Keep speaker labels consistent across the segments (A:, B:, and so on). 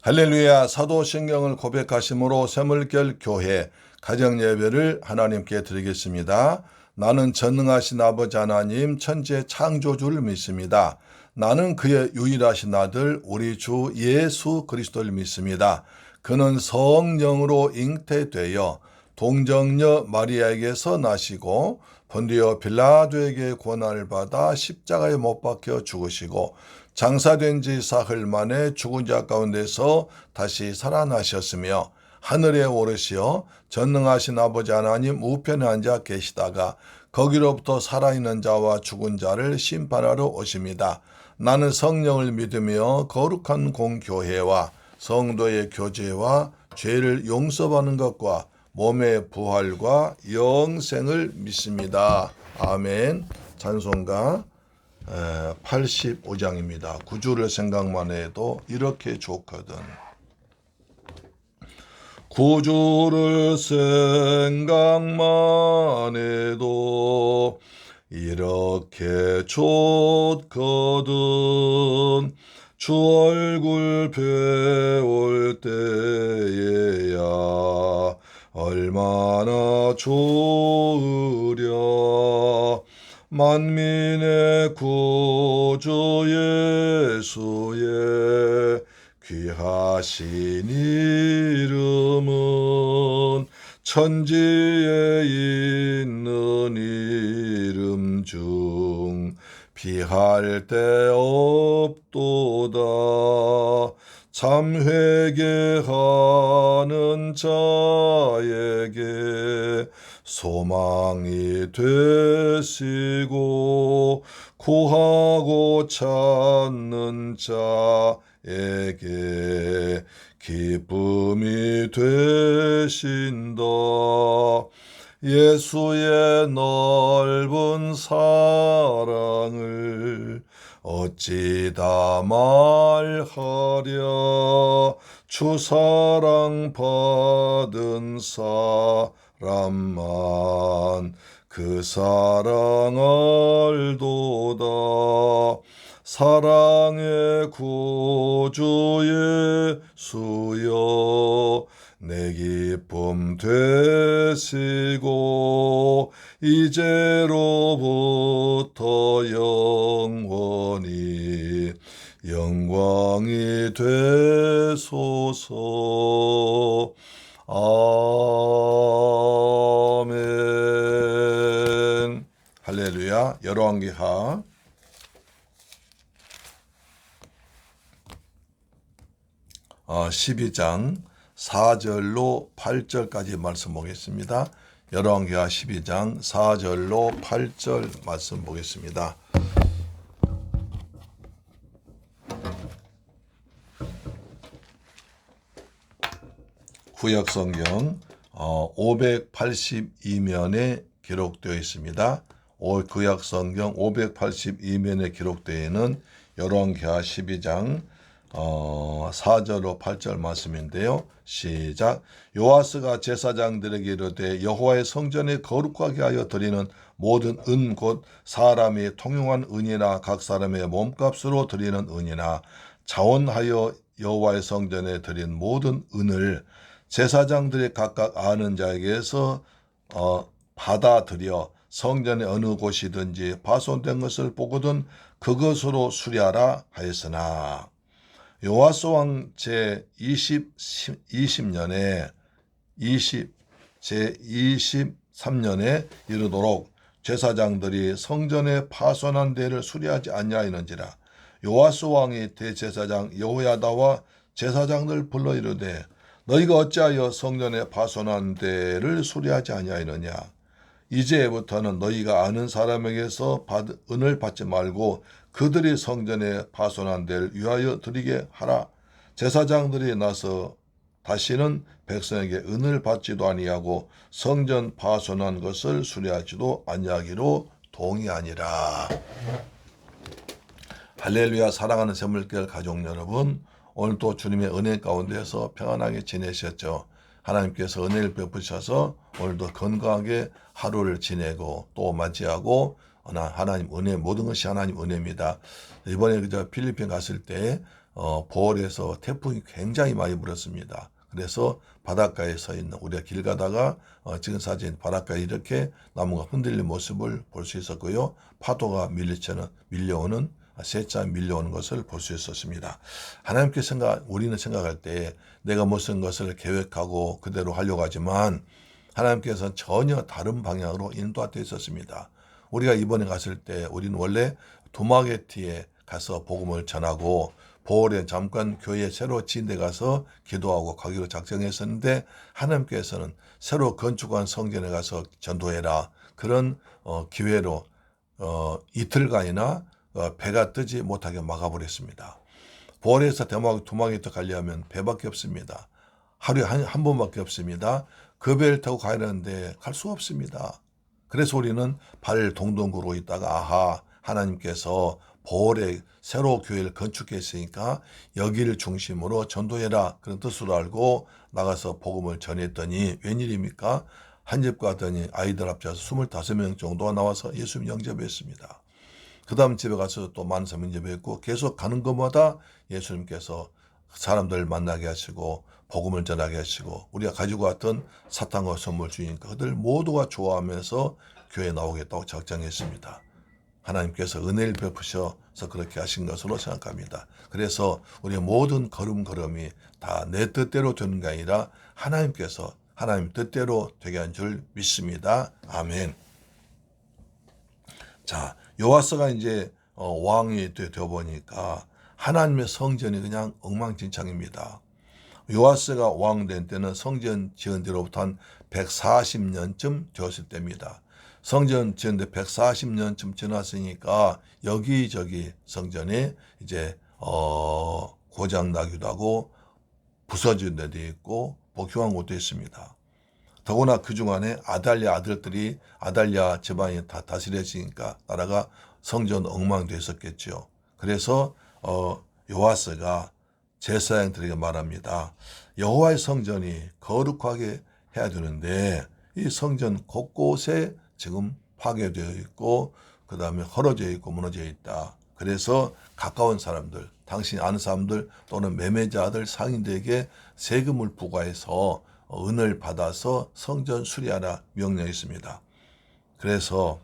A: 할렐루야. 사도신경을 고백하심으로 샘물결 교회 가정예배를 하나님께 드리겠습니다. 나는 전능하신 아버지 하나님 천지의 창조주를 믿습니다. 나는 그의 유일하신 아들 우리 주 예수 그리스도를 믿습니다. 그는 성령으로 잉태되어 동정녀 마리아에게서 나시고 본디오 빌라도에게 고난을 받아 십자가에 못 박혀 죽으시고 장사된 지 사흘 만에 죽은 자 가운데서 다시 살아나셨으며 하늘에 오르시어 전능하신 아버지 하나님 우편에 앉아 계시다가 거기로부터 살아있는 자와 죽은 자를 심판하러 오십니다. 나는 성령을 믿으며 거룩한 공교회와 성도의 교제와 죄를 용서받는 것과 몸의 부활과 영생을 믿습니다. 아멘. 찬송가 85장입니다. 구주를 생각만 해도 이렇게 좋거든. 구주를 생각만 해도 이렇게 좋거든. 주 얼굴 배울 때에야 얼마나 좋으랴. 만민의 구주 예수의 귀하신 이름은 천지에 있는 이름 중 비할 데 없도다. 참 회개하는 자에게 소망이 되시고 구하고 찾는 자에게 기쁨이 되신다. 예수의 넓은 사랑을 어찌 다 말하랴. 주 사랑 받은 사람만 그 사랑 알도다. 사랑의 구주 예수여 내 기쁨 되시고 이제로부터 영원히 영광이 되소서. 아멘. 할렐루야. 열왕기하 12장 4절로 8절까지 말씀 보겠습니다. 열왕기하 12장 4절로 8절 말씀 보겠습니다. 구약성경 582면에 기록되어 있습니다. 구약성경 582면에 기록되어 있는 열왕기하 12장 4절로 8절 말씀인데요. 시작. 요아스가 제사장들에게 이르되 여호와의 성전에 거룩하게 하여 드리는 모든 은 곧 사람이 통용한 은이나 각 사람의 몸값으로 드리는 은이나 자원하여 여호와의 성전에 드린 모든 은을 제사장들이 각각 아는 자에게서 받아들여 성전의 어느 곳이든지 파손된 것을 보거든 그것으로 수리하라 하였으나 요아스 왕 제23년에 이르도록 제사장들이 성전에 파손한 데를 수리하지 아니하였는지라. 요아스 왕이 대제사장 여호야다와 제사장들 불러 이르되 너희가 어찌하여 성전에 파손한 데를 수리하지 아니하였느냐. 이제부터는 너희가 아는 사람에게서 은을 받지 말고 그들이 성전에 파손한 데를 위하여 드리게 하라. 제사장들이 나서 다시는 백성에게 은을 받지도 아니하고 성전 파손한 것을 수리하지도 아니하기로 동의하니라. 할렐루야. 사랑하는 샘물결 가족 여러분, 오늘도 주님의 은혜 가운데서 평안하게 지내셨죠? 하나님께서 은혜를 베푸셔서 오늘도 건강하게 하루를 지내고 또 맞이하고 하나님 은혜, 모든 것이 하나님 은혜입니다. 이번에 필리핀 갔을 때 보홀에서 태풍이 굉장히 많이 불었습니다. 그래서 바닷가에 서 있는 우리가 길 가다가 찍은 사진 바닷가에 이렇게 나무가 흔들리는 모습을 볼 수 있었고요. 파도가 밀려오는 세차게 밀려오는 것을 볼 수 있었습니다. 하나님께 우리는 생각할 때 내가 무슨 것을 계획하고 그대로 하려고 하지만 하나님께서는 전혀 다른 방향으로 인도하여 있었습니다. 우리가 이번에 갔을 때 우리는 원래 도마게티에 가서 복음을 전하고 보홀에 잠깐 교회 새로 지은 데 가서 기도하고 가기로 작정했었는데 하나님께서는 새로 건축한 성전에 가서 전도해라. 그런 기회로 이틀간이나 배가 뜨지 못하게 막아버렸습니다. 보홀에서 도마게티 가려면 배밖에 없습니다. 하루에 한 번밖에 없습니다. 그 배를 타고 가야 하는데 갈 수가 없습니다. 그래서 우리는 발 동동구로 있다가 하나님께서 보홀에 새로 교회를 건축했으니까 여기를 중심으로 전도해라 그런 뜻으로 알고 나가서 복음을 전했더니 웬일입니까? 한 집 가더니 아이들 합쳐서 25명 정도가 나와서 예수님 영접했습니다. 그 다음 집에 가서 또 많은 사람 영접했고 계속 가는 것마다 예수님께서 사람들 만나게 하시고 복음을 전하게 하시고 우리가 가지고 왔던 사탕과 선물 주니까 그들 모두가 좋아하면서 교회에 나오겠다고 작정했습니다. 하나님께서 은혜를 베푸셔서 그렇게 하신 것으로 생각합니다. 그래서 우리의 모든 걸음걸음이 다 내 뜻대로 되는 게 아니라 하나님께서 하나님 뜻대로 되게 한 줄 믿습니다. 아멘. 자, 요아스가 이제 왕이 되어 보니까 하나님의 성전이 그냥 엉망진창입니다. 요아스가 왕 된 때는 성전 지은 뒤로부터 한 140년쯤 되었을 때입니다. 성전 지은 데 140년쯤 지났으니까 여기저기 성전이 이제 고장 나기도 하고 부서진 데도 있고 복흉한 곳도 있습니다. 더구나 그중안에 아달랴 집안이 다 다스려지니까 나라가 성전 엉망됐었겠죠. 그래서 요아스가 제사장들에게 말합니다. 여호와의 성전이 거룩하게 해야 되는데 이 성전 곳곳에 지금 파괴되어 있고 그 다음에 헐어져 있고 무너져 있다. 그래서 가까운 사람들, 당신이 아는 사람들 또는 매매자들 상인들에게 세금을 부과해서 은을 받아서 성전 수리하라 명령했습니다. 그래서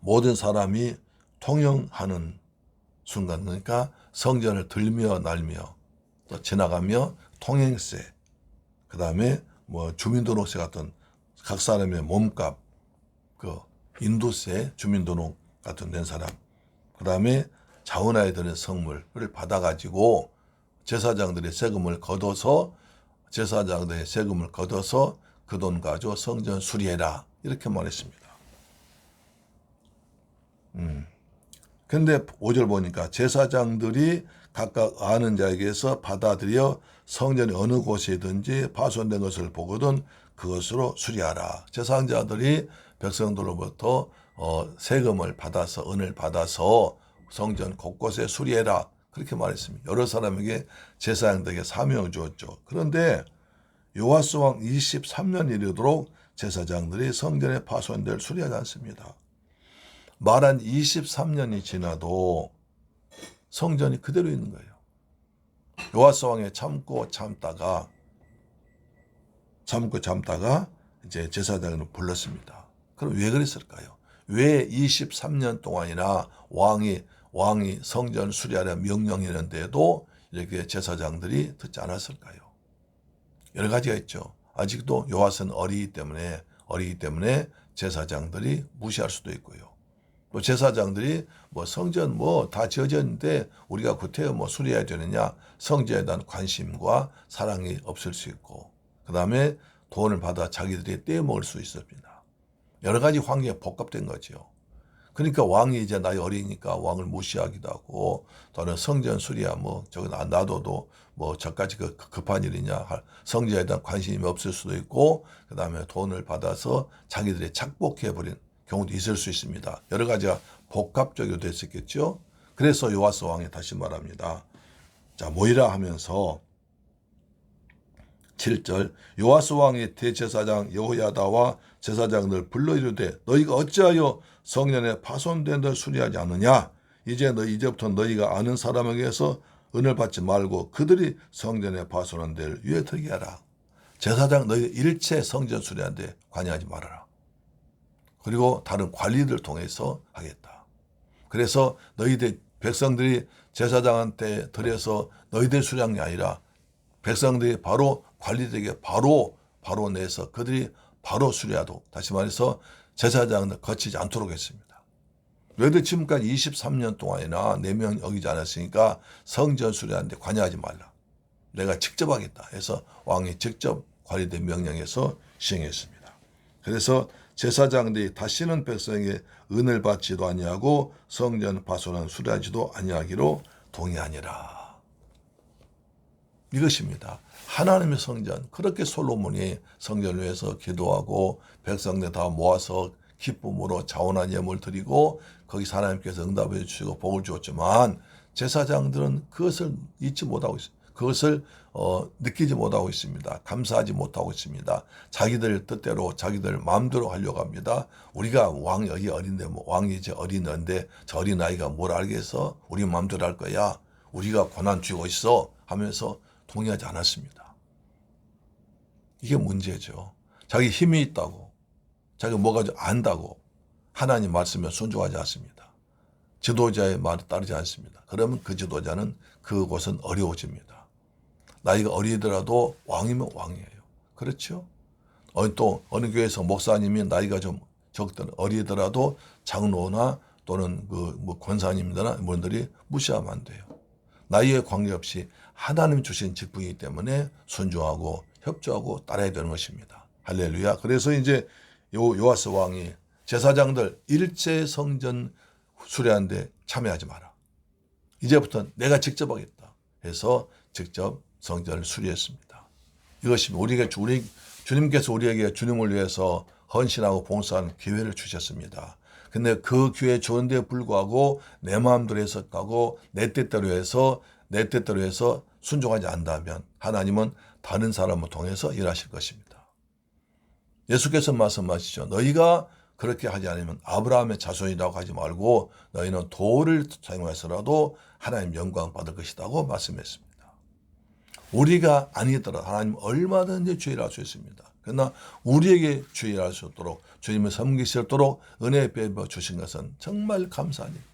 A: 모든 사람이 통영하는 순간 그러니까 성전을 들며 날며 또 지나가며 통행세 그 다음에 주민등록세 같은 각 사람의 몸값 인도세 주민등록 같은 낸 사람 그 다음에 자원하에 드는 성물을 받아가지고 제사장들의 세금을 걷어서 그 돈 가지고 성전 수리해라 이렇게 말했습니다. 근데 5절 보니까 제사장들이 각각 아는 자에게서 받아들여 성전이 어느 곳이든지 파손된 것을 보거든 그것으로 수리하라. 제사장들이 백성들로부터 세금을 받아서 은을 받아서 성전 곳곳에 수리해라. 그렇게 말했습니다. 여러 사람에게 제사장들에게 사명을 주었죠. 그런데 요아스 왕 23년 이르도록 제사장들이 성전의 파손될 수리하지 않습니다. 말한 23년이 지나도 성전이 그대로 있는 거예요. 요아스 왕이 참고 참다가 이제 제사장을 불렀습니다. 그럼 왜 그랬을까요? 왜 23년 동안이나 왕이 성전 수리하려 명령했는데도 이렇게 제사장들이 듣지 않았을까요? 여러 가지가 있죠. 아직도 요아스는 어리기 때문에 제사장들이 무시할 수도 있고요. 또 제사장들이 성전 다 지어졌는데 우리가 구태여 수리해야 되느냐 성전에 대한 관심과 사랑이 없을 수 있고 그 다음에 돈을 받아 자기들이 떼어먹을 수 있습니다. 여러 가지 환경이 복합된 거죠. 그러니까 왕이 이제 나이 어리니까 왕을 무시하기도 하고 또는 성전 수리야 저거 놔둬도 저까지 급한 일이냐 성전에 대한 관심이 없을 수도 있고 그 다음에 돈을 받아서 자기들이 착복해버린 경우도 있을 수 있습니다. 여러 가지가 복합적으로 됐었겠죠. 그래서 요아스 왕이 다시 말합니다. 자, 모이라 하면서 7절 요아스 왕이 대제사장 여호야다와 제사장들 불러 이르되 너희가 어찌하여 성전에 파손된 데 수리하지 않느냐 이제부터 너희가 아는 사람에게서 은혜를 받지 말고 그들이 성전에 파손한 데를 위에 들게 하라. 제사장 너희 일체 성전 수리하는 데 관여하지 말아라. 그리고 다른 관리들 통해서 하겠다. 그래서 너희들 백성들이 제사장한테 드려서 너희들 수리한 게 아니라 백성들이 바로 관리들에게 바로 내서 그들이 바로 수리하도록, 다시 말해서 제사장은 거치지 않도록 했습니다. 너희들 지금까지 23년 동안이나 내 명 어기지 않았으니까 성전 수리하는데 관여하지 말라. 내가 직접 하겠다 해서 왕이 직접 관리된 명령에서 시행했습니다. 그래서 제사장들이 다시는 백성에게 은혜를 받지도 아니하고 성전 파손은 수리하지도 아니하기로 동의하니라. 이것입니다. 하나님의 성전, 그렇게 솔로몬이 성전을 위해서 기도하고 백성들 다 모아서 기쁨으로 자원한 예물을 드리고 거기서 하나님께서 응답해 주시고 복을 주었지만 제사장들은 그것을 잊지 못하고 있습니다. 그것을 느끼지 못하고 있습니다. 감사하지 못하고 있습니다. 자기들 뜻대로 자기들 마음대로 하려고 합니다. 우리가 왕이 어린데 왕이 이제 어린애인데 저 어린아이가 뭘 알겠어? 우리 마음대로 할 거야. 우리가 권한 쥐고 있어 하면서 동의하지 않았습니다. 이게 문제죠. 자기 힘이 있다고, 자기가 뭐가 안다고 하나님 말씀에 순종하지 않습니다. 지도자의 말에 따르지 않습니다. 그러면 그 지도자는 그곳은 어려워집니다. 나이가 어리더라도 왕이면 왕이에요. 그렇죠? 또 어느 교회에서 목사님이 나이가 좀 적든 어리더라도 장로나 또는 권사님이나 분들이 무시하면 안 돼요. 나이에 관계없이 하나님 주신 직분이기 때문에 순종하고 협조하고 따라야 되는 것입니다. 할렐루야. 그래서 이제 요아스 왕이 제사장들 일제 성전 수리하는데 참여하지 마라. 이제부터 내가 직접 하겠다 해서 직접 성전을 수리했습니다. 이것이 주님께서 우리에게 주님을 위해서 헌신하고 봉사하는 기회를 주셨습니다. 근데 그 기회 좋은데 불구하고 내 마음대로 해석하고 내 뜻대로 해서 순종하지 않는다면 하나님은 다른 사람을 통해서 일하실 것입니다. 예수께서 말씀하시죠. 너희가 그렇게 하지 않으면 아브라함의 자손이라고 하지 말고 너희는 돌을 사용해서라도 하나님 영광 받을 것이라고 말씀했습니다. 우리가 아니더라도 하나님 얼마든지 주의할 수 있습니다. 그러나 우리에게 주의할 수 있도록 주님을 섬길 수 있도록 은혜 베풀어 주신 것은 정말 감사한 일입니다.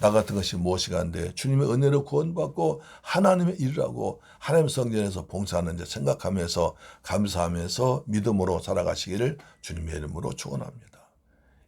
A: 나 같은 것이 무엇이가 한데 주님의 은혜로 구원받고 하나님의 일을 하고 하나님 성전에서 봉사하는 자 생각하면서 감사하면서 믿음으로 살아가시기를 주님의 이름으로 축원합니다.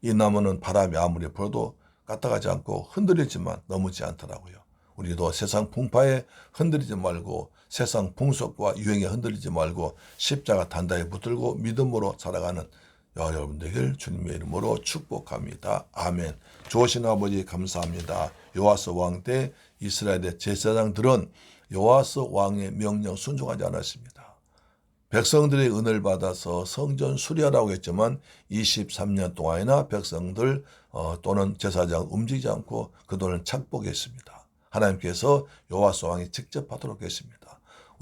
A: 이 나무는 바람이 아무리 불어도 까딱하지 않고 흔들리지만 넘어지지 않더라고요. 우리도 세상 풍파에 흔들리지 말고 세상 풍속과 유행에 흔들리지 말고 십자가 단단히 붙들고 믿음으로 살아가는 여러분 되길 주님의 이름으로 축복합니다. 아멘. 좋으신 아버지 감사합니다. 요아스 왕 때 이스라엘의 제사장들은 요아스 왕의 명령 순종하지 않았습니다. 백성들의 은혜를 받아서 성전 수리하라고 했지만 23년 동안이나 백성들 또는 제사장 움직이지 않고 그들은 착복했습니다. 하나님께서 요아스 왕이 직접 하도록 했습니다.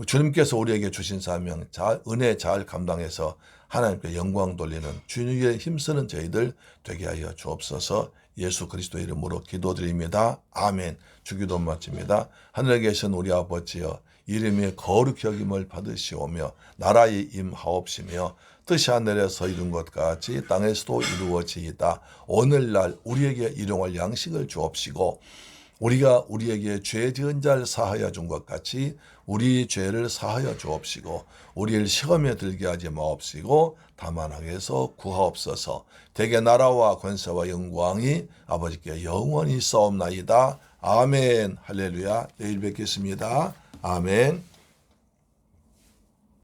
A: 주님께서 우리에게 주신 사명, 은혜 잘 감당해서 하나님께 영광 돌리는 주님의 힘쓰는 저희들 되게 하여 주옵소서. 예수 그리스도 이름으로 기도드립니다. 아멘. 주기도 마칩니다. 하늘에 계신 우리 아버지여, 이름이 거룩히 여김을 받으시오며 나라의 임하옵시며 뜻이 하늘에서 이룬 것 같이 땅에서도 이루어지이다. 오늘날 우리에게 일용할 양식을 주옵시고 우리가 우리에게 죄 지은 자를 사하여 준 것 같이 우리 죄를 사하여 주옵시고 우리를 시험에 들게 하지 마옵시고 다만 악에서 구하옵소서. 대개 나라와 권세와 영광이 아버지께 영원히 있사옵나이다. 아멘. 할렐루야. 내일 뵙겠습니다. 아멘.